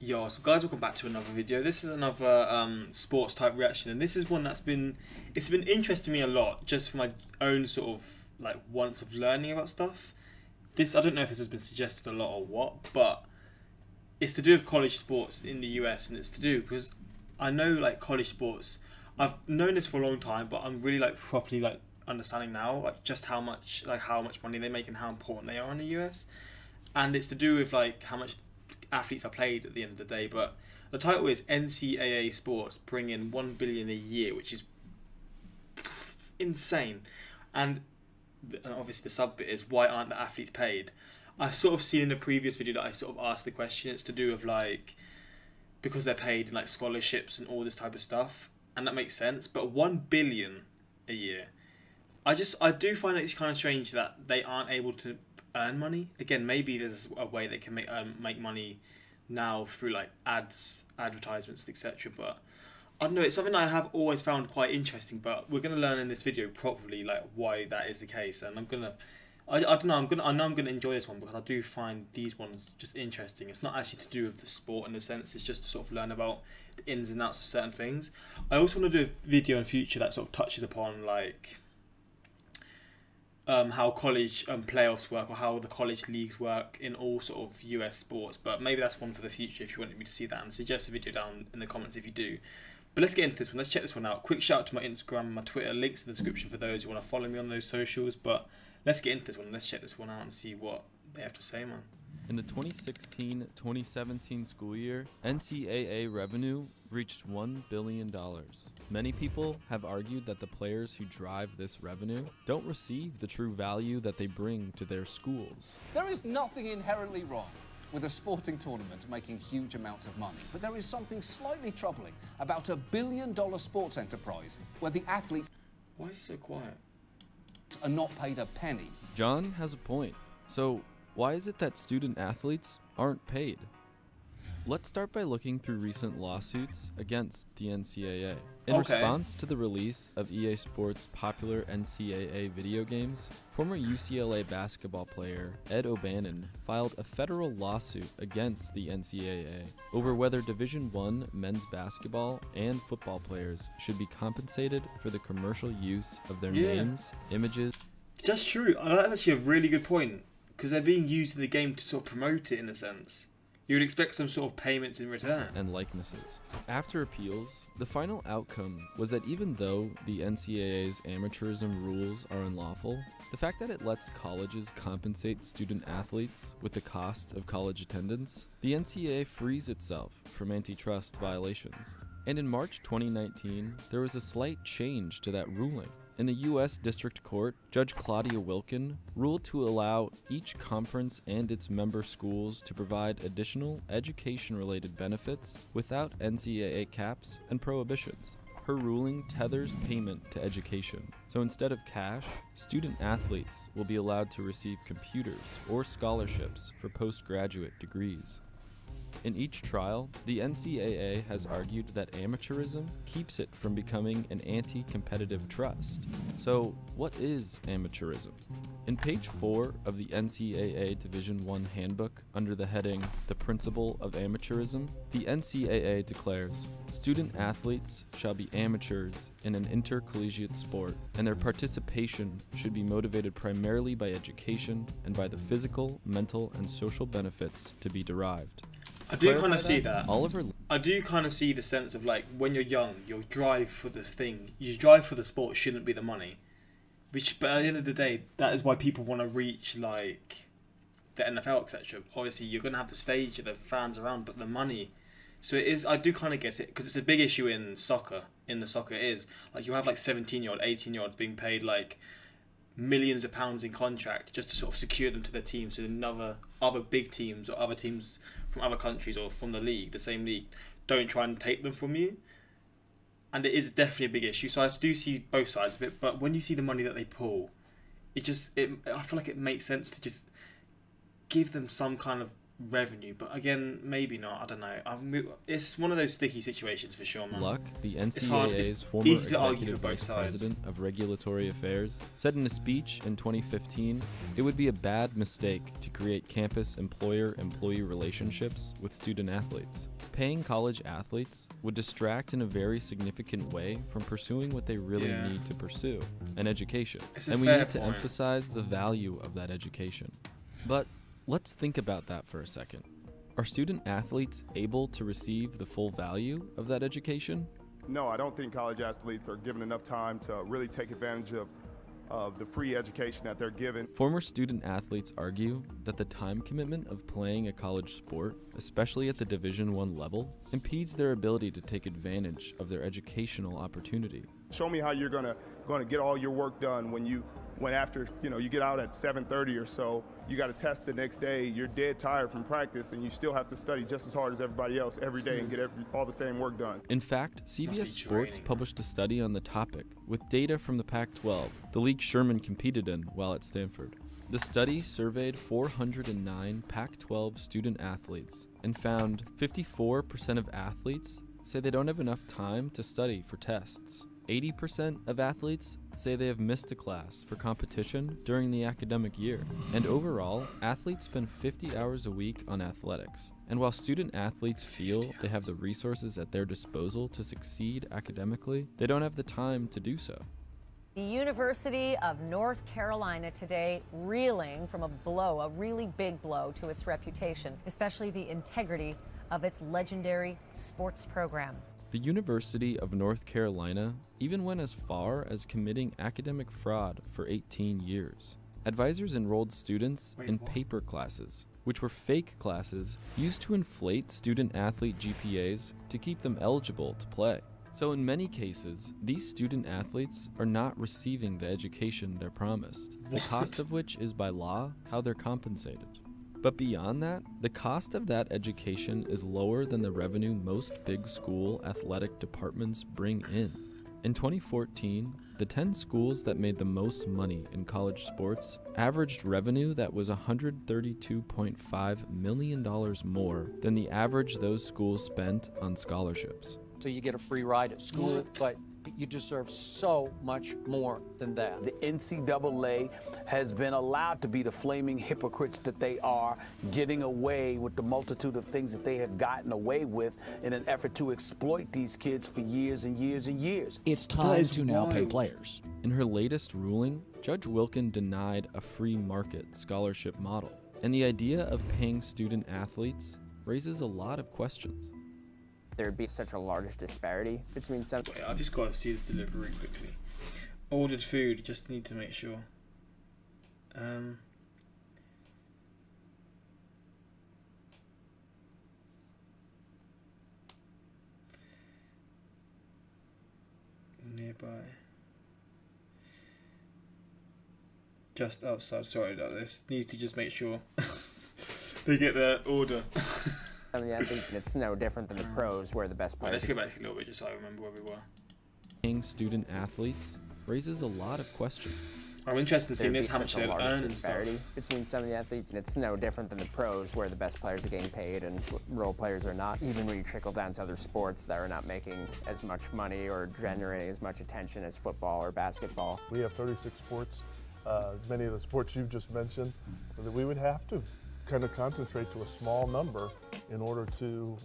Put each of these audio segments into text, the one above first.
Yo, so guys, welcome back to another video. This is another sports type reaction, and this is one it's been interesting me a lot just for my own sort of like wants of learning about stuff. I don't know if this has been suggested a lot or what, but it's to do with college sports in the US, and it's to do because I know like college sports. I've known this for a long time, but I'm really like properly like understanding now like just how much money they make and how important they are in the US, and it's to do with like how much athletes are played at the end of the day. But the title is NCAA sports bring in $1 billion a year, which is insane. And obviously the sub bit is, why aren't the athletes paid? I've sort of seen in a previous video that I sort of asked the question. It's to do with like because they're paid in like scholarships and all this type of stuff, and that makes sense. But $1 billion a year, I do find it kind of strange that they aren't able to earn money. Again, maybe there's a way they can make money now through like ads, advertisements, etc. But I don't know, it's something I have always found quite interesting. But we're gonna learn in this video properly like why that is the case, and I don't know, I know I'm gonna enjoy this one because I do find these ones just interesting. It's not actually to do with the sport in a sense, it's just to sort of learn about the ins and outs of certain things. I also want to do a video in future that sort of touches upon like how college playoffs work, or how the college leagues work in all sort of US sports. But maybe that's one for the future if you want me to see that, and suggest a video down in the comments if you do. But let's get into this one. Let's check this one out. Quick shout out to my Instagram and my Twitter, links in the description for those who want to follow me on those socials. But let's get into this one. Let's check this one out and see what they have to say, man. In the 2016-2017 school year, NCAA revenue reached $1 billion. Many people have argued that the players who drive this revenue don't receive the true value that they bring to their schools. There is nothing inherently wrong with a sporting tournament making huge amounts of money, but there is something slightly troubling about a billion-dollar sports enterprise where the athletes Why is he so quiet? are not paid a penny. John has a point. So why is it that student athletes aren't paid? Let's start by looking through recent lawsuits against the NCAA. In response to the release of EA Sports' popular NCAA video games, former UCLA basketball player Ed O'Bannon filed a federal lawsuit against the NCAA over whether Division I men's basketball and football players should be compensated for the commercial use of their names, images. That's true. That's actually a really good point, because they're being used in the game to sort of promote it in a sense. You would expect some sort of payments in return. And likenesses. After appeals, the final outcome was that even though the NCAA's amateurism rules are unlawful, the fact that it lets colleges compensate student athletes with the cost of college attendance, the NCAA frees itself from antitrust violations. And in March 2019, there was a slight change to that ruling. In the U.S. District Court, Judge Claudia Wilkin ruled to allow each conference and its member schools to provide additional education-related benefits without NCAA caps and prohibitions. Her ruling tethers payment to education. So instead of cash, student athletes will be allowed to receive computers or scholarships for postgraduate degrees. In each trial, the NCAA has argued that amateurism keeps it from becoming an anti-competitive trust. So, what is amateurism? In page 4 of the NCAA Division I Handbook, under the heading, The Principle of Amateurism, the NCAA declares, student athletes shall be amateurs in an intercollegiate sport, and their participation should be motivated primarily by education and by the physical, mental, and social benefits to be derived. I do kind of see that. Oliver, I do kind of see the sense of like when you're young, your drive for this thing, your drive for the sport shouldn't be the money. But at the end of the day, that is why people want to reach like the NFL, etc. Obviously, you're going to have the stage of the fans around, but the money. So it is. I do kind of get it, because it's a big issue in soccer. In the soccer, it is like you have like 17-year-old, 18-year-olds being paid like millions of pounds in contract just to sort of secure them to their team, so other big teams or other teams from other countries or from the league, the same league, don't try and take them from you. And it is definitely a big issue. So I do see both sides of it, but when you see the money that they pull, I feel like it makes sense to just give them some kind of revenue. But again, maybe not. I don't know. It's one of those sticky situations for sure, man. Luck, the NCAA's former executive vice president of regulatory affairs, said in a speech in 2015, it would be a bad mistake to create campus employer-employee relationships with student athletes. Paying college athletes would distract in a very significant way from pursuing what they really need to pursue, an education. And we need to emphasize the value of that education. But let's think about that for a second. Are student athletes able to receive the full value of that education? No, I don't think college athletes are given enough time to really take advantage of the free education that they're given. Former student athletes argue that the time commitment of playing a college sport, especially at the Division I level, impedes their ability to take advantage of their educational opportunity. Show me how you're gonna get all your work done when after you get out at 7:30 or so, you got a test the next day, you're dead tired from practice, and you still have to study just as hard as everybody else every day and get all the same work done. In fact, CBS Sports published a study on the topic with data from the Pac-12, the league Sherman competed in while at Stanford. The study surveyed 409 Pac-12 student athletes and found 54% of athletes say they don't have enough time to study for tests. 80% of athletes say they have missed a class for competition during the academic year. And overall, athletes spend 50 hours a week on athletics. And while student athletes feel they have the resources at their disposal to succeed academically, they don't have the time to do so. The University of North Carolina today reeling from a really big blow to its reputation, especially the integrity of its legendary sports program. The University of North Carolina even went as far as committing academic fraud for 18 years. Advisors enrolled students in paper classes, which were fake classes used to inflate student-athlete GPAs to keep them eligible to play. So in many cases, these student athletes are not receiving the education they're promised, the cost of which is by law how they're compensated. But beyond that, the cost of that education is lower than the revenue most big school athletic departments bring in. In 2014, the 10 schools that made the most money in college sports averaged revenue that was $132.5 million more than the average those schools spent on scholarships. So you get a free ride at school, but you deserve so much more than that. The NCAA has been allowed to be the flaming hypocrites that they are, getting away with the multitude of things that they have gotten away with in an effort to exploit these kids for years and years and years. It's time to now pay players. In her latest ruling, Judge Wilkin denied a free market scholarship model, and the idea of paying student athletes raises a lot of questions. There'd be such a large disparity between some. Wait, I've just got to see this delivery quickly. Ordered food, just need to make sure. Nearby. Just outside, sorry about this. Need to just make sure they get their order. Some of the athletes, and it's no different than the pros, where the best players. Let's go back a little bit just so I remember where we were. Paying student athletes raises a lot of questions. I'm interested in seeing this, how much There'd they've be such a large earned. disparity between some of the athletes, and it's no different than the pros, where the best players are getting paid and role players are not. Even when you trickle down to other sports that are not making as much money or generating as much attention as football or basketball. We have 36 sports, many of the sports you've just mentioned, that we would have to kind of concentrate to a small number in order to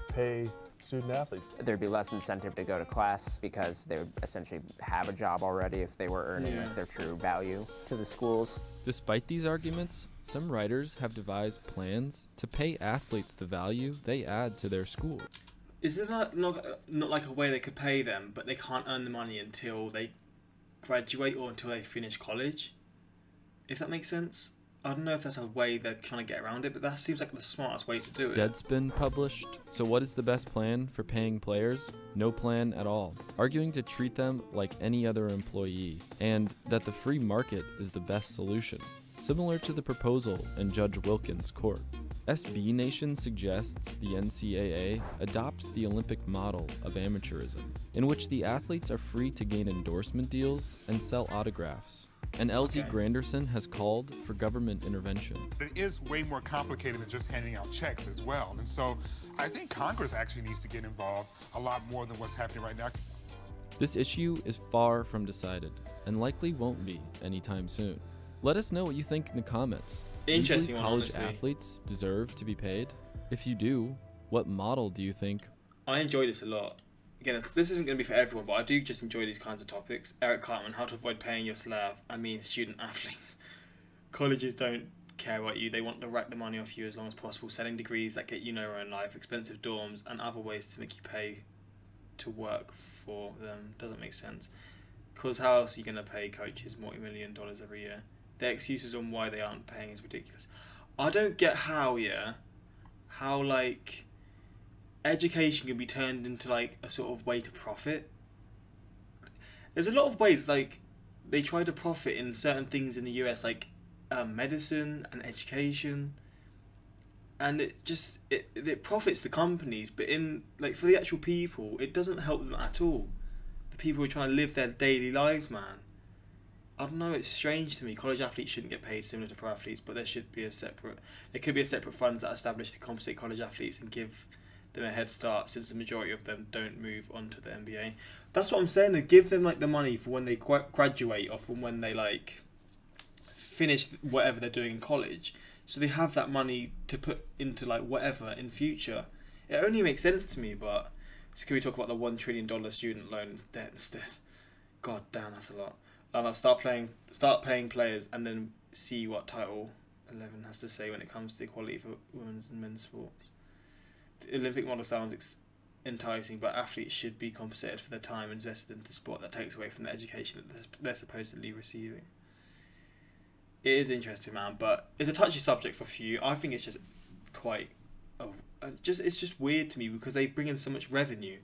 pay student athletes. There'd be less incentive to go to class because they would essentially have a job already if they were earning their true value to the schools. Despite these arguments, some writers have devised plans to pay athletes the value they add to their school. Is it not like a way they could pay them, but they can't earn the money until they graduate or until they finish college? If that makes sense? I don't know if that's a way they're trying to get around it, but that seems like the smartest way to do it. Deadspin published, so what is the best plan for paying players? No plan at all, arguing to treat them like any other employee, and that the free market is the best solution, similar to the proposal in Judge Wilkin's court. SB Nation suggests the NCAA adopts the Olympic model of amateurism, in which the athletes are free to gain endorsement deals and sell autographs. And LZ Granderson has called for government intervention. It is way more complicated than just handing out checks as well. And so I think Congress actually needs to get involved a lot more than what's happening right now. This issue is far from decided and likely won't be anytime soon. Let us know what you think in the comments. Interesting Do you one, believe college honestly. athletes deserve to be paid? If you do, What model do you think? I enjoy this a lot. Again, this isn't going to be for everyone, but I do just enjoy these kinds of topics. Eric Cartman, how to avoid paying your student athletes. Colleges don't care about you. They want to rack the money off you as long as possible, selling degrees that get you nowhere in life, expensive dorms, and other ways to make you pay to work for them. Doesn't make sense. Because how else are you going to pay coaches multi-million dollars every year? Their excuses on why they aren't paying is ridiculous. I don't get how like education can be turned into like a sort of way to profit. There's a lot of ways like they try to profit in certain things in the US, like medicine and education, and it profits the companies, but in like for the actual people it doesn't help them at all. The people who are trying to live their daily lives, man. I don't know, it's strange to me. College athletes shouldn't get paid similar to pro athletes, but there could be a separate funds that are established to compensate college athletes and give them a head start, since the majority of them don't move on to the NBA. That's what I'm saying. They give them like the money for when they graduate, or from when they like finish whatever they're doing in college, so they have that money to put into like whatever in future. It only makes sense to me. But so can we talk about the $1 trillion student loan debt instead? God damn, that's a lot. I'll start paying players, and then see what Title 11 has to say when it comes to equality for women's and men's sports. The Olympic model sounds enticing, but athletes should be compensated for their time invested into the sport that takes away from the education that they're supposedly receiving. It is interesting, man, but it's a touchy subject for a few. I think it's just quite, it's just weird to me because they bring in so much revenue.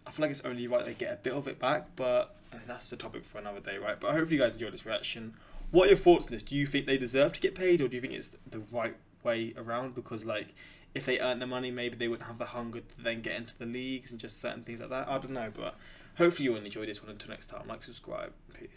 I feel like it's only right they get a bit of it back, but that's a topic for another day, right? But hopefully you guys enjoyed this reaction. What are your thoughts on this? Do you think they deserve to get paid, or do you think it's the right way around? Because like, if they earn the money, maybe they wouldn't have the hunger to then get into the leagues and just certain things like that. I don't know, but hopefully you will enjoy this one. Until next time, like, subscribe, peace.